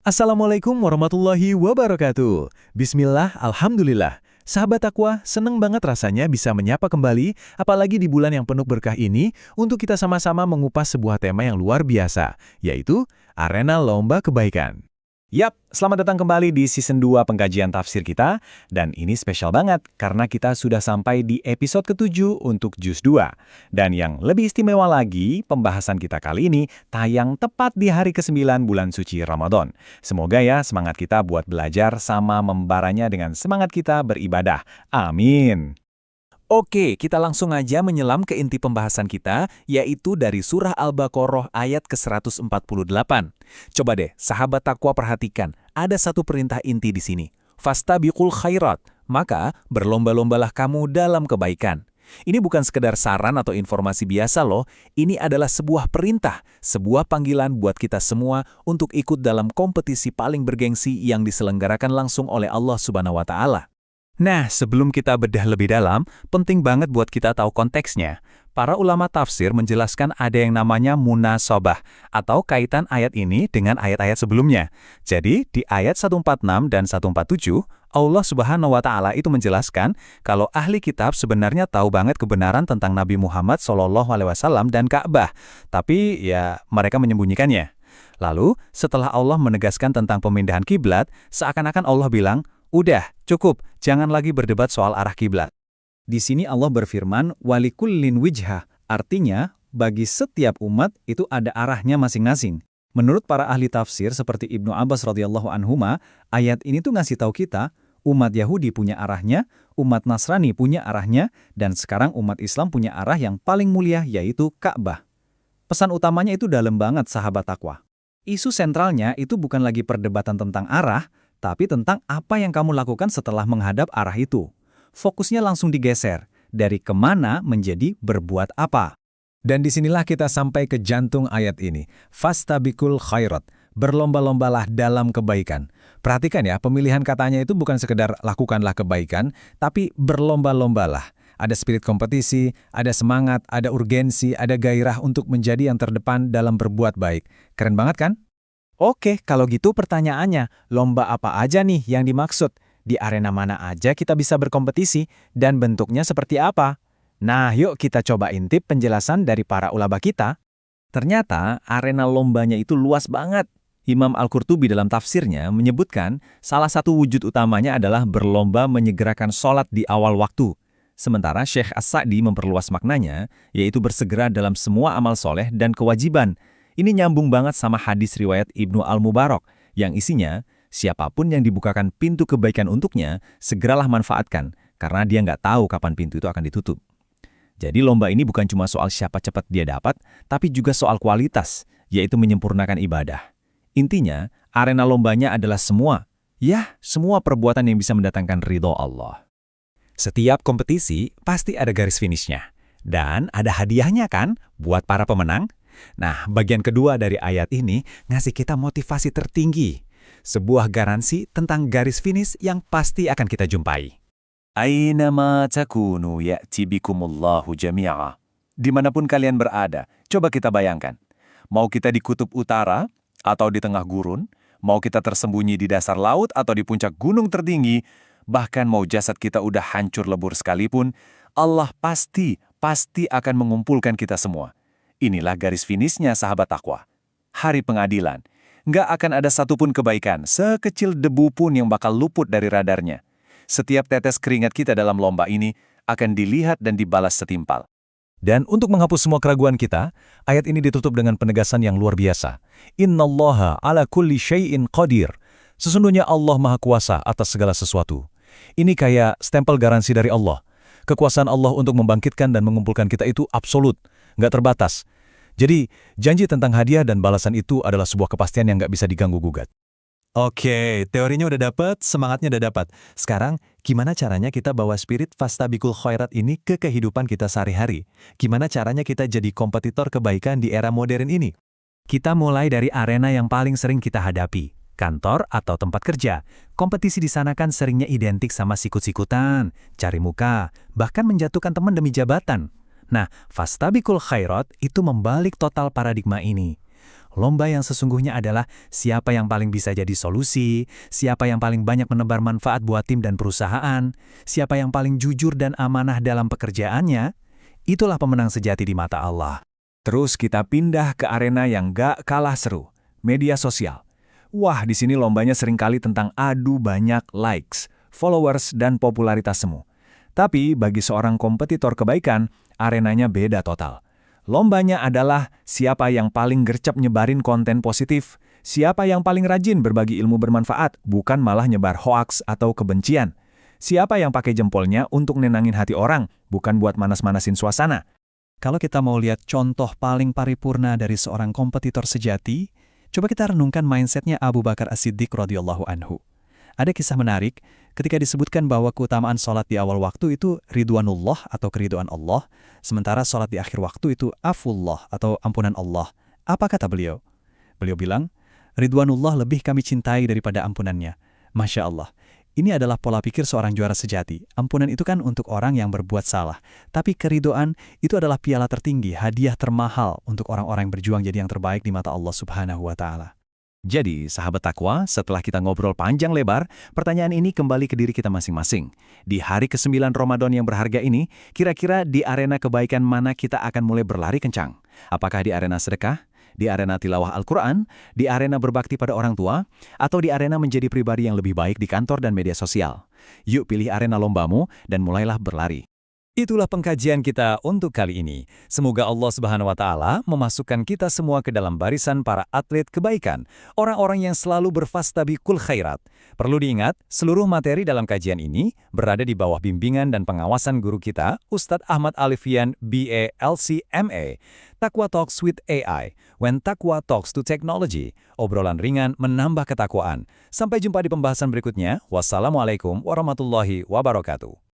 Assalamualaikum warahmatullahi wabarakatuh. Bismillah, Alhamdulillah. Sahabat Takwa, seneng banget rasanya bisa menyapa kembali, apalagi di bulan yang penuh berkah ini, untuk kita sama-sama mengupas sebuah tema yang luar biasa, yaitu arena lomba kebaikan. Yap, selamat datang kembali di season 2 pengkajian tafsir kita, dan ini spesial banget karena kita sudah sampai di episode ke-7 untuk juz 2. Dan yang lebih istimewa lagi, pembahasan kita kali ini tayang tepat di hari ke-9 bulan suci Ramadan. Semoga ya semangat kita buat belajar sama membaranya dengan semangat kita beribadah. Amin. Oke, kita langsung aja menyelam ke inti pembahasan kita, yaitu dari surah Al-Baqarah ayat ke-148. Coba deh, sahabat takwa perhatikan, ada satu perintah inti di sini. Fastabiqul khairat, maka berlomba-lombalah kamu dalam kebaikan. Ini bukan sekedar saran atau informasi biasa loh, ini adalah sebuah perintah, sebuah panggilan buat kita semua untuk ikut dalam kompetisi paling bergengsi yang diselenggarakan langsung oleh Allah Subhanahu wa Ta'ala. Nah, sebelum kita bedah lebih dalam, penting banget buat kita tahu konteksnya. Para ulama tafsir menjelaskan ada yang namanya munasabah, atau kaitan ayat ini dengan ayat-ayat sebelumnya. Jadi, di ayat 146 dan 147, Allah Subhanahu wa Ta'ala itu menjelaskan kalau ahli kitab sebenarnya tahu banget kebenaran tentang Nabi Muhammad SAW dan Ka'bah, tapi ya mereka menyembunyikannya. Lalu, setelah Allah menegaskan tentang pemindahan kiblat, seakan-akan Allah bilang, udah, cukup, jangan lagi berdebat soal arah kiblat. Di sini Allah berfirman, walikullin wijhah, artinya, bagi setiap umat itu ada arahnya masing-masing. Menurut para ahli tafsir seperti Ibnu Abbas radhiyallahu anhuma, ayat ini tuh ngasih tahu kita, umat Yahudi punya arahnya, umat Nasrani punya arahnya, dan sekarang umat Islam punya arah yang paling mulia, yaitu Ka'bah. Pesan utamanya itu dalam banget, sahabat takwa. Isu sentralnya itu bukan lagi perdebatan tentang arah, tapi tentang apa yang kamu lakukan setelah menghadap arah itu. Fokusnya langsung digeser, dari kemana menjadi berbuat apa. Dan disinilah kita sampai ke jantung ayat ini. Fastabiqul khairat, berlomba-lombalah dalam kebaikan. Perhatikan ya, pemilihan katanya itu bukan sekedar lakukanlah kebaikan, tapi berlomba-lombalah. Ada spirit kompetisi, ada semangat, ada urgensi, ada gairah untuk menjadi yang terdepan dalam berbuat baik. Keren banget kan? Oke, kalau gitu pertanyaannya, lomba apa aja nih yang dimaksud? Di arena mana aja kita bisa berkompetisi? Dan bentuknya seperti apa? Nah, yuk kita coba intip penjelasan dari para ulama kita. Ternyata, arena lombanya itu luas banget. Imam Al-Qurtubi dalam tafsirnya menyebutkan salah satu wujud utamanya adalah berlomba menyegerakan sholat di awal waktu. Sementara Syekh As-Sa'di memperluas maknanya, yaitu bersegera dalam semua amal soleh dan kewajiban. Ini nyambung banget sama hadis riwayat Ibnu Al-Mubarak yang isinya, siapapun yang dibukakan pintu kebaikan untuknya, segeralah manfaatkan, karena dia nggak tahu kapan pintu itu akan ditutup. Jadi lomba ini bukan cuma soal siapa cepat dia dapat, tapi juga soal kualitas, yaitu menyempurnakan ibadah. Intinya, arena lombanya adalah semua perbuatan yang bisa mendatangkan ridho Allah. Setiap kompetisi pasti ada garis finishnya. Dan ada hadiahnya kan buat para pemenang? Nah, bagian kedua dari ayat ini ngasih kita motivasi tertinggi. Sebuah garansi tentang garis finish yang pasti akan kita jumpai. Ainama takunu ya'ti bikumullahu jami'a. Dimanapun kalian berada, coba kita bayangkan. Mau kita di kutub utara atau di tengah gurun, mau kita tersembunyi di dasar laut atau di puncak gunung tertinggi, bahkan mau jasad kita udah hancur lebur sekalipun, Allah pasti akan mengumpulkan kita semua. Inilah garis finishnya sahabat takwa. Hari pengadilan. Nggak akan ada satupun kebaikan, sekecil debu pun yang bakal luput dari radarnya. Setiap tetes keringat kita dalam lomba ini akan dilihat dan dibalas setimpal. Dan untuk menghapus semua keraguan kita, ayat ini ditutup dengan penegasan yang luar biasa. Innallaha ala kulli syai'in qadir. Sesungguhnya Allah Maha Kuasa atas segala sesuatu. Ini kayak stempel garansi dari Allah. Kekuasaan Allah untuk membangkitkan dan mengumpulkan kita itu absolut, nggak terbatas. Jadi, janji tentang hadiah dan balasan itu adalah sebuah kepastian yang nggak bisa diganggu-gugat. Oke, teorinya udah dapat, semangatnya udah dapat. Sekarang, gimana caranya kita bawa spirit fastabiqul khairat ini ke kehidupan kita sehari-hari? Gimana caranya kita jadi kompetitor kebaikan di era modern ini? Kita mulai dari arena yang paling sering kita hadapi, kantor atau tempat kerja. Kompetisi di sana kan seringnya identik sama sikut-sikutan, cari muka, bahkan menjatuhkan teman demi jabatan. Nah, fastabiqul khairat itu membalik total paradigma ini. Lomba yang sesungguhnya adalah siapa yang paling bisa jadi solusi, siapa yang paling banyak menebar manfaat buat tim dan perusahaan, siapa yang paling jujur dan amanah dalam pekerjaannya. Itulah pemenang sejati di mata Allah. Terus kita pindah ke arena yang gak kalah seru, media sosial. Wah, di sini lombanya seringkali tentang adu banyak likes, followers, dan popularitas semu. Tapi bagi seorang kompetitor kebaikan, arenanya beda total. Lombanya adalah siapa yang paling gercep nyebarin konten positif, siapa yang paling rajin berbagi ilmu bermanfaat, bukan malah nyebar hoaks atau kebencian. Siapa yang pakai jempolnya untuk nenangin hati orang, bukan buat manas-manasin suasana. Kalau kita mau lihat contoh paling paripurna dari seorang kompetitor sejati, coba kita renungkan mindsetnya Abu Bakar As-Siddiq radhiyallahu anhu. Ada kisah menarik ketika disebutkan bahwa keutamaan sholat di awal waktu itu ridwanullah atau keridhaan Allah, sementara sholat di akhir waktu itu afullah atau ampunan Allah. Apa kata beliau? Beliau bilang, ridwanullah lebih kami cintai daripada ampunannya. Masya Allah. Ini adalah pola pikir seorang juara sejati. Ampunan itu kan untuk orang yang berbuat salah. Tapi keridhaan itu adalah piala tertinggi, hadiah termahal untuk orang-orang yang berjuang jadi yang terbaik di mata Allah Subhanahu wa Ta'ala. Jadi, sahabat takwa, setelah kita ngobrol panjang lebar, pertanyaan ini kembali ke diri kita masing-masing. Di hari ke-9 Ramadan yang berharga ini, kira-kira di arena kebaikan mana kita akan mulai berlari kencang? Apakah di arena sedekah? Di arena tilawah Al-Quran, di arena berbakti pada orang tua, atau di arena menjadi pribadi yang lebih baik di kantor dan media sosial? Yuk pilih arena lombamu dan mulailah berlari. Itulah pengkajian kita untuk kali ini. Semoga Allah Subhanahu wa Ta'ala memasukkan kita semua ke dalam barisan para atlet kebaikan, orang-orang yang selalu berfastabiqul khairat. Perlu diingat, seluruh materi dalam kajian ini berada di bawah bimbingan dan pengawasan guru kita, Ustadz Ahmad Alifian, BA LC.MA. Taqwa Talks with AI, when Taqwa talks to technology. Obrolan ringan menambah ketakwaan. Sampai jumpa di pembahasan berikutnya. Wassalamualaikum warahmatullahi wabarakatuh.